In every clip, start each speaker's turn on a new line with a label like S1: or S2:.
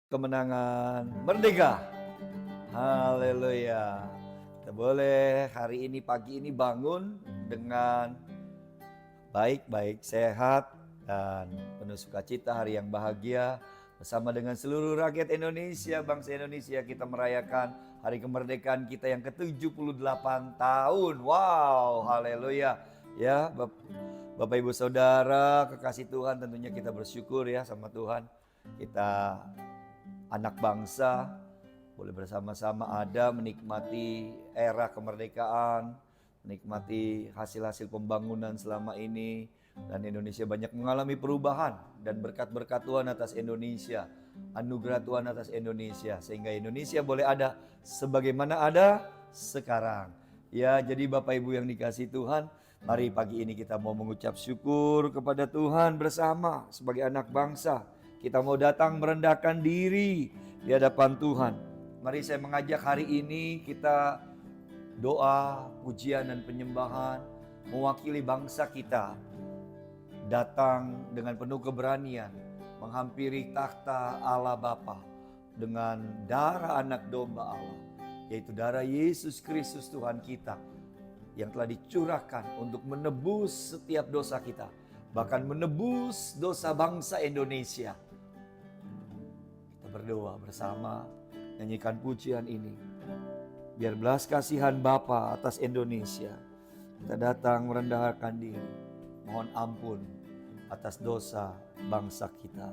S1: Kemenangan merdeka. Haleluya. Kita boleh hari ini pagi ini bangun dengan baik-baik, sehat dan penuh sukacita, hari yang bahagia bersama dengan seluruh rakyat Indonesia, bangsa Indonesia. Kita merayakan hari kemerdekaan kita yang ke-78 tahun. Wow, haleluya. Ya, Bapak Ibu Saudara, kekasih Tuhan, tentunya kita bersyukur ya sama Tuhan. Kita anak bangsa boleh bersama-sama ada menikmati era kemerdekaan, menikmati hasil-hasil pembangunan selama ini, dan Indonesia banyak mengalami perubahan dan berkat-berkat Tuhan atas Indonesia, anugerah Tuhan atas Indonesia, sehingga Indonesia boleh ada sebagaimana ada sekarang. Ya, jadi Bapak Ibu yang dikasihi Tuhan, mari pagi ini kita mau mengucap syukur kepada Tuhan bersama sebagai anak bangsa. Kita mau datang merendahkan diri di hadapan Tuhan. Mari saya mengajak hari ini kita doa, pujian dan penyembahan mewakili bangsa kita. Datang dengan penuh keberanian menghampiri takhta Allah Bapa dengan darah anak domba Allah, yaitu darah Yesus Kristus Tuhan kita yang telah dicurahkan untuk menebus setiap dosa kita, bahkan menebus dosa bangsa Indonesia. Berdoa bersama, nyanyikan pujian ini. Biar belas kasihan Bapa atas Indonesia, kita datang merendahkan diri, mohon ampun atas dosa bangsa kita.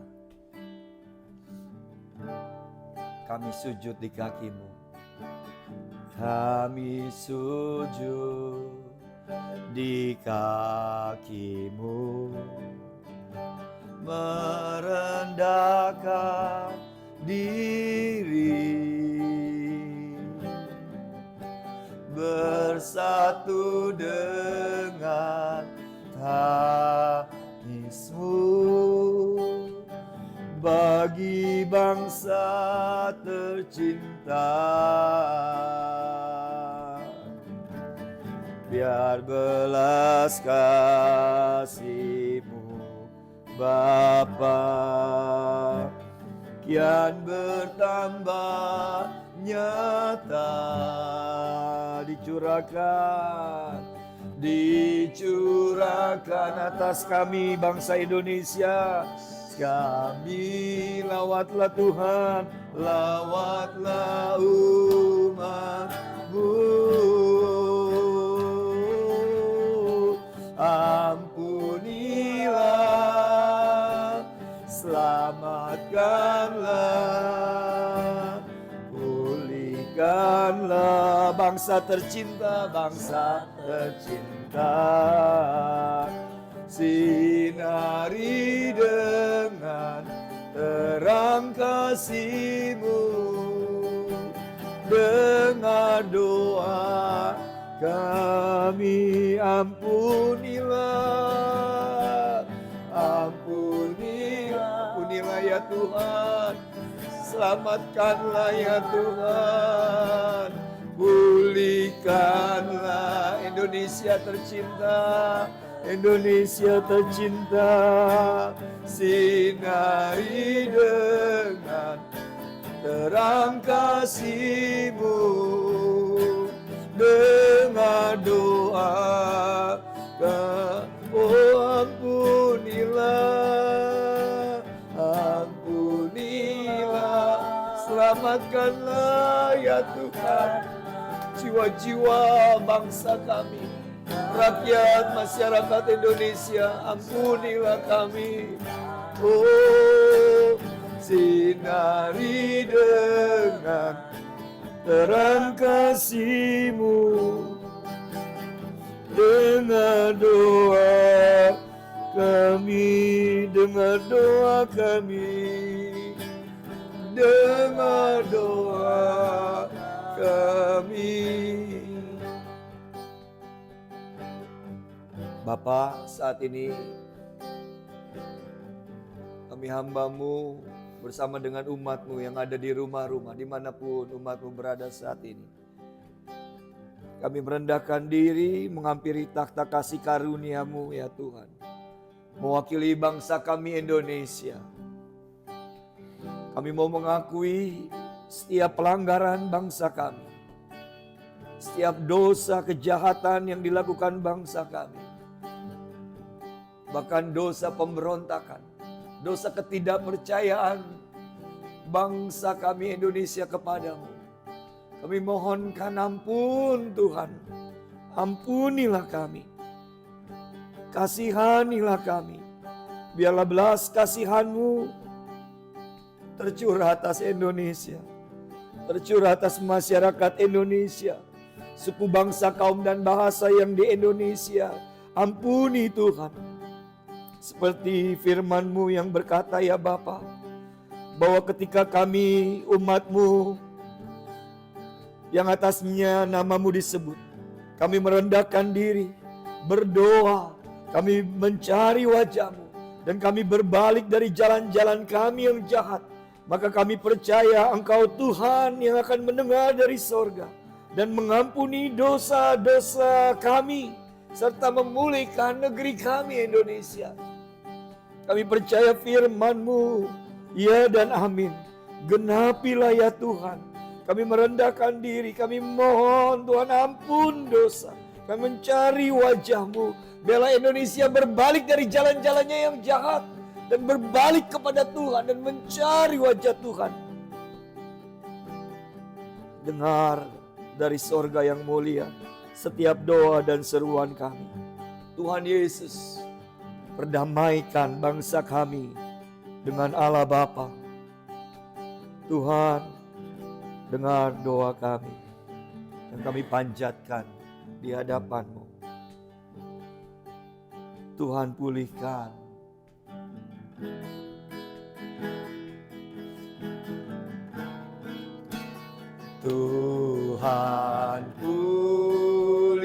S1: Kami sujud di kaki-Mu, kami sujud di kaki-Mu, merendahkan diri, bersatu dengan tangis-Mu bagi bangsa tercinta. Biar belas kasih-Mu Bapa kian bertambah nyata, dicurahkan atas kami bangsa Indonesia. Kami lawatlah Tuhan, lawatlah umat-Mu, ampunilah, selamatkanlah, pulihkanlah bangsa tercinta, sinari dengan terang kasih-Mu, dengar doa kami, ampunilah ya Tuhan, selamatkanlah ya Tuhan, pulihkanlah Indonesia tercinta, sinari dengan terang kasih-Mu, dengar doa ampunilah, selamatkanlah ya Tuhan jiwa-jiwa bangsa kami, rakyat masyarakat Indonesia, ampunilah kami. Oh, sinari dengan terang kasih-Mu, dengar doa kami, dengar doa kami, dengar doa kami. Bapa, saat ini kami hamba-Mu bersama dengan umat-Mu yang ada di rumah-rumah, dimanapun umat-Mu berada saat ini. Kami merendahkan diri menghampiri takhta kasih karunia-Mu ya Tuhan, mewakili bangsa kami Indonesia. Kami mau mengakui setiap pelanggaran bangsa kami, setiap dosa kejahatan yang dilakukan bangsa kami, bahkan dosa pemberontakan, dosa ketidakpercayaan bangsa kami Indonesia kepadamu. Kami mohonkan ampun Tuhan, ampunilah kami, kasihanilah kami. Biarlah belas kasihan-Mu tercurah atas Indonesia, tercurah atas masyarakat Indonesia, suku bangsa, kaum dan bahasa yang di Indonesia. Ampuni Tuhan. Seperti firman-Mu yang berkata ya Bapa, bahwa ketika kami umat-Mu yang atasnya nama-Mu disebut, kami merendahkan diri, berdoa, kami mencari wajah-Mu, dan kami berbalik dari jalan-jalan kami yang jahat, maka kami percaya Engkau Tuhan yang akan mendengar dari sorga dan mengampuni dosa-dosa kami, serta memulihkan negeri kami Indonesia. Kami percaya firman-Mu, ya dan amin. Genapilah ya Tuhan. Kami merendahkan diri, kami mohon Tuhan ampun dosa. Kami mencari wajah-Mu. Biarlah Indonesia berbalik dari jalan-jalannya yang jahat dan berbalik kepada Tuhan dan mencari wajah Tuhan. Dengar dari sorga yang mulia setiap doa dan seruan kami. Tuhan Yesus, perdamaikan bangsa kami dengan Allah Bapa. Tuhan, dengar doa kami yang kami panjatkan di hadapan-Mu. Tuhan, pulihkan Tuhan, pulihkan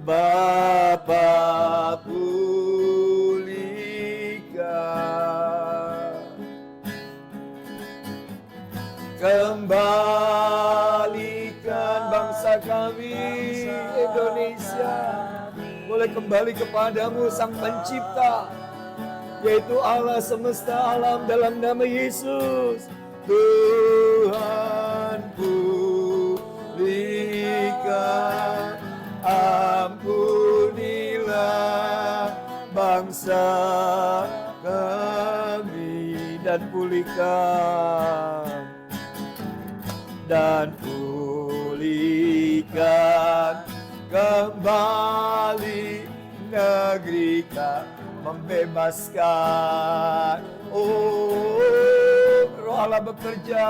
S1: Bapa, pulihkan kembalikan bangsa kami Indonesia boleh kembali kepadamu Sang Pencipta, yaitu Allah semesta alam, dalam nama Yesus. Tuhan, pulihkan, ampunilah bangsa kami, dan pulihkan kembali negeri kami, membebaskan. Oh, Roh Allah bekerja,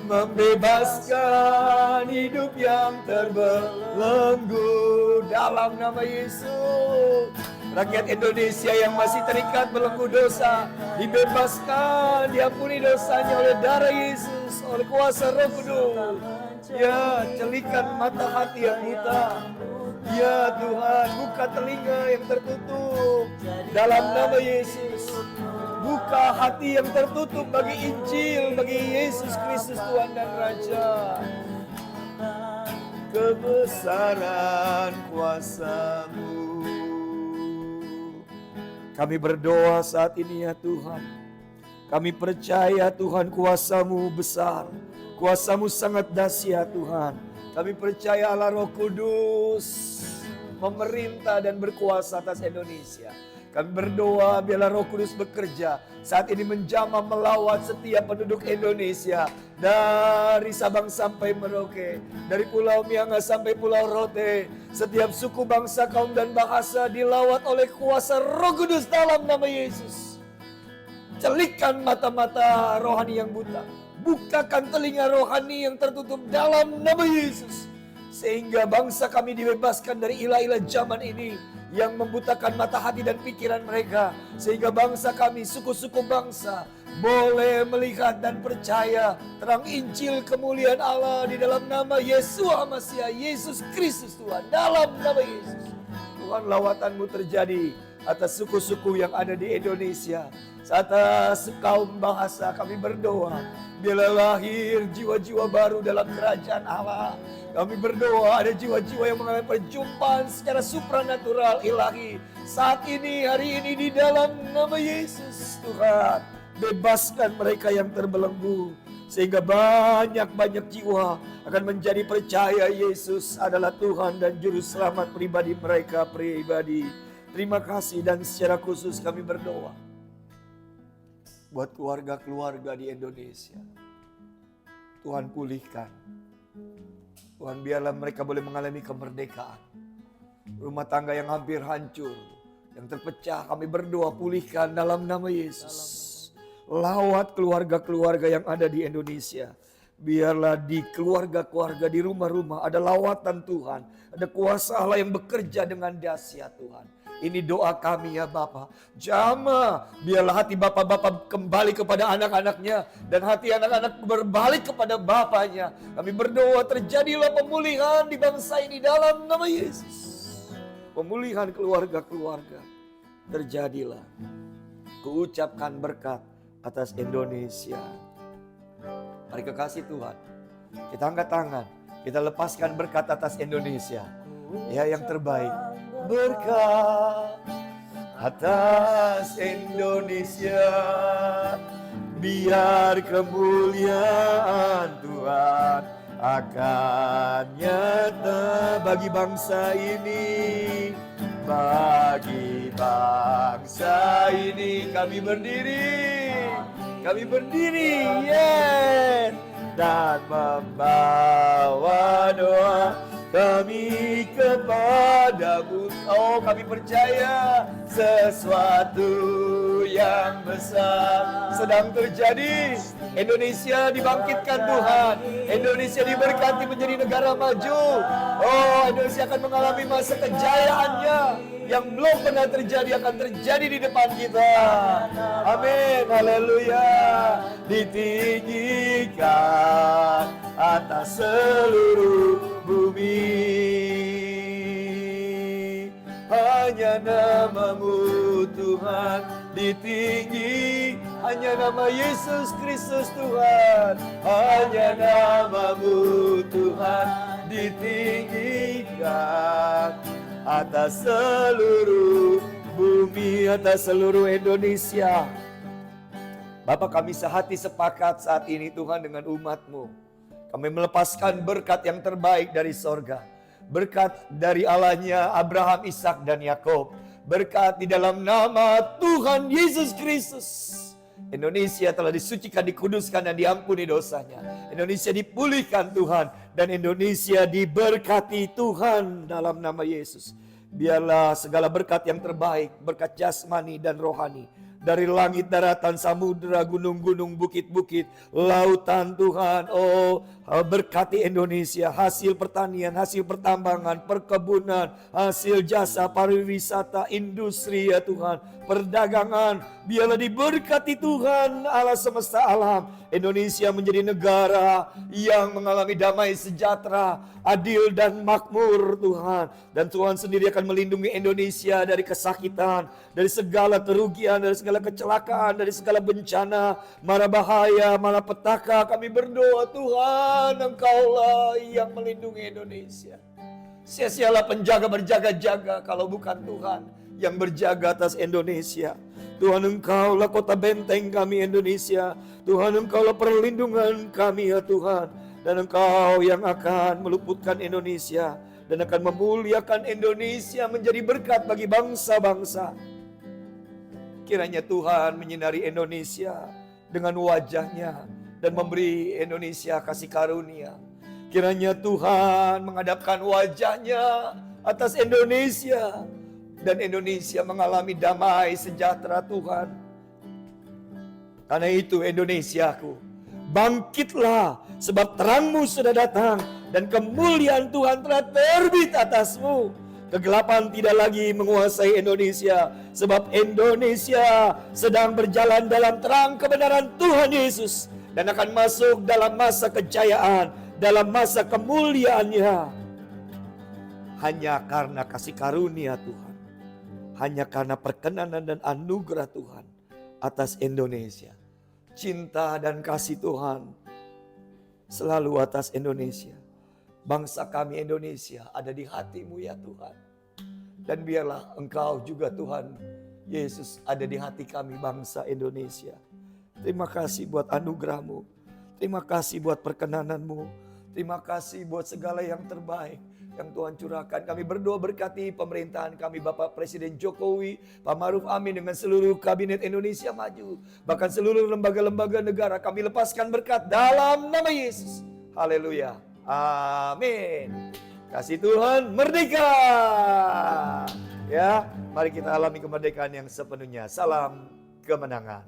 S1: membebaskan hidup yang terbelenggu dalam nama Yesus. Rakyat Indonesia yang masih terikat belenggu dosa dibebaskan, diampuni dosanya oleh darah Yesus, oleh kuasa Roh Kudus. Ya, celikan mata hati yang buta. Ya Tuhan, buka telinga yang tertutup dalam nama Yesus. Buka hati yang tertutup bagi Injil, bagi Yesus Kristus Tuhan dan Raja. Kebesaran kuasa-Mu. Kami berdoa saat ini ya Tuhan. Kami percaya Tuhan, kuasa-Mu besar. Kuasa-Mu sangat dahsyat Tuhan. Kami percaya Allah Roh Kudus memerintah dan berkuasa atas Indonesia. Kami berdoa biarlah Roh Kudus bekerja saat ini menjamah melawat setiap penduduk Indonesia, dari Sabang sampai Merauke, dari Pulau Mianga sampai Pulau Rote. Setiap suku, bangsa, kaum dan bahasa dilawat oleh kuasa Roh Kudus dalam nama Yesus. Celikkan mata-mata rohani yang buta, bukakan telinga rohani yang tertutup dalam nama Yesus, sehingga bangsa kami dibebaskan dari ilah-ilah zaman ini yang membutakan mata hati dan pikiran mereka, sehingga bangsa kami, suku-suku bangsa, boleh melihat dan percaya terang Injil kemuliaan Allah di dalam nama Yesua Masiah, Yesus Kristus Tuhan, dalam nama Yesus. Tuhan, lawatan-Mu terjadi atas suku-suku yang ada di Indonesia, Atas kaum bangsa kami berdoa, biarlah lahir jiwa-jiwa baru dalam kerajaan Allah. Kami berdoa ada jiwa-jiwa yang mengalami perjumpaan secara supranatural ilahi saat ini, hari ini di dalam nama Yesus. Tuhan, bebaskan mereka yang terbelenggu, sehingga banyak-banyak jiwa akan menjadi percaya Yesus adalah Tuhan dan Juru Selamat pribadi mereka pribadi. Terima kasih, dan secara khusus kami berdoa buat keluarga-keluarga di Indonesia. Tuhan pulihkan. Tuhan, biarlah mereka boleh mengalami kemerdekaan. Rumah tangga yang hampir hancur, yang terpecah, kami berdoa pulihkan dalam nama Yesus. Lawat keluarga-keluarga yang ada di Indonesia. Biarlah di keluarga-keluarga, di rumah-rumah ada lawatan Tuhan. Ada kuasa Allah yang bekerja dengan dahsyat Tuhan. Ini doa kami ya Bapa. Jamah, biarlah hati Bapak-Bapak kembali kepada anak-anaknya. Dan hati anak-anak berbalik kepada Bapaknya. Kami berdoa terjadilah pemulihan di bangsa ini dalam nama Yesus. Pemulihan keluarga-keluarga terjadilah. Kuucapkan berkat atas Indonesia. Mari kekasih Tuhan, kita angkat tangan, kita lepaskan berkat atas Indonesia. Ya, yang terbaik, berkat atas Indonesia. Biar kemuliaan Tuhan akan nyata bagi bangsa ini. Bagi bangsa ini kami berdiri, yes, dan membawa doa kami kepadamu. Oh, kami percaya sesuatu yang besar sedang terjadi. Indonesia dibangkitkan Tuhan. Indonesia diberkati menjadi negara maju. Oh, Indonesia akan mengalami masa kejayaannya yang belum pernah terjadi, akan terjadi di depan kita. Amin, haleluya. Ditinggikan atas seluruh bumi. Hanya nama-Mu Tuhan ditinggi, hanya nama Yesus Kristus Tuhan. Hanya nama-Mu Tuhan ditinggikan atas seluruh bumi, atas seluruh Indonesia. Bapak, kami sehati sepakat saat ini Tuhan dengan umat-Mu. Kami melepaskan berkat yang terbaik dari sorga. Berkat dari Allahnya Abraham, Ishak dan Yakub. Berkat di dalam nama Tuhan Yesus Kristus. Indonesia telah disucikan, dikuduskan dan diampuni dosanya. Indonesia dipulihkan Tuhan. Dan Indonesia diberkati Tuhan dalam nama Yesus. Biarlah segala berkat yang terbaik, berkat jasmani dan rohani, dari langit, daratan, samudera, gunung-gunung, bukit-bukit, lautan Tuhan. Oh, berkati Indonesia, hasil pertanian, hasil pertambangan, perkebunan, hasil jasa, pariwisata, industri ya Tuhan, perdagangan. Biarlah diberkati Tuhan Allah semesta alam. Indonesia menjadi negara yang mengalami damai sejahtera, adil dan makmur Tuhan. Dan Tuhan sendiri akan melindungi Indonesia dari kesakitan, dari segala kerugian, dari segala kecelakaan, dari segala bencana, mara bahaya, malapetaka. Kami berdoa Tuhan, Engkaulah yang melindungi Indonesia. Sia-sialah penjaga berjaga-jaga kalau bukan Tuhan yang berjaga atas Indonesia. Tuhan, Engkaulah kota benteng kami Indonesia. Tuhan, Engkaulah perlindungan kami ya Tuhan. Dan Engkau yang akan meluputkan Indonesia dan akan memuliakan Indonesia menjadi berkat bagi bangsa-bangsa. Kiranya Tuhan menyinari Indonesia dengan wajahnya dan memberi Indonesia kasih karunia. Kiranya Tuhan menghadapkan wajahnya atas Indonesia dan Indonesia mengalami damai sejahtera Tuhan. Karena itu Indonesiaku, bangkitlah sebab terang-Mu sudah datang dan kemuliaan Tuhan telah terbit atasmu. Kegelapan tidak lagi menguasai Indonesia sebab Indonesia sedang berjalan dalam terang kebenaran Tuhan Yesus dan akan masuk dalam masa kejayaan, dalam masa kemuliaannya. Hanya karena kasih karunia Tuhan, hanya karena perkenanan dan anugerah Tuhan, atas Indonesia. Cinta dan kasih Tuhan selalu atas Indonesia. Bangsa kami Indonesia ada di hati-Mu ya Tuhan. Dan biarlah Engkau juga Tuhan Yesus ada di hati kami bangsa Indonesia. Terima kasih buat anugerah-Mu. Terima kasih buat perkenanan-Mu. Terima kasih buat segala yang terbaik yang Tuhan curahkan. Kami berdoa berkati pemerintahan kami Bapak Presiden Jokowi, Pak Maruf Amin dengan seluruh kabinet Indonesia Maju. Bahkan seluruh lembaga-lembaga negara kami lepaskan berkat dalam nama Yesus. Haleluya. Amin. Kasih Tuhan merdeka. Ya, mari kita alami kemerdekaan yang sepenuhnya. Salam kemenangan.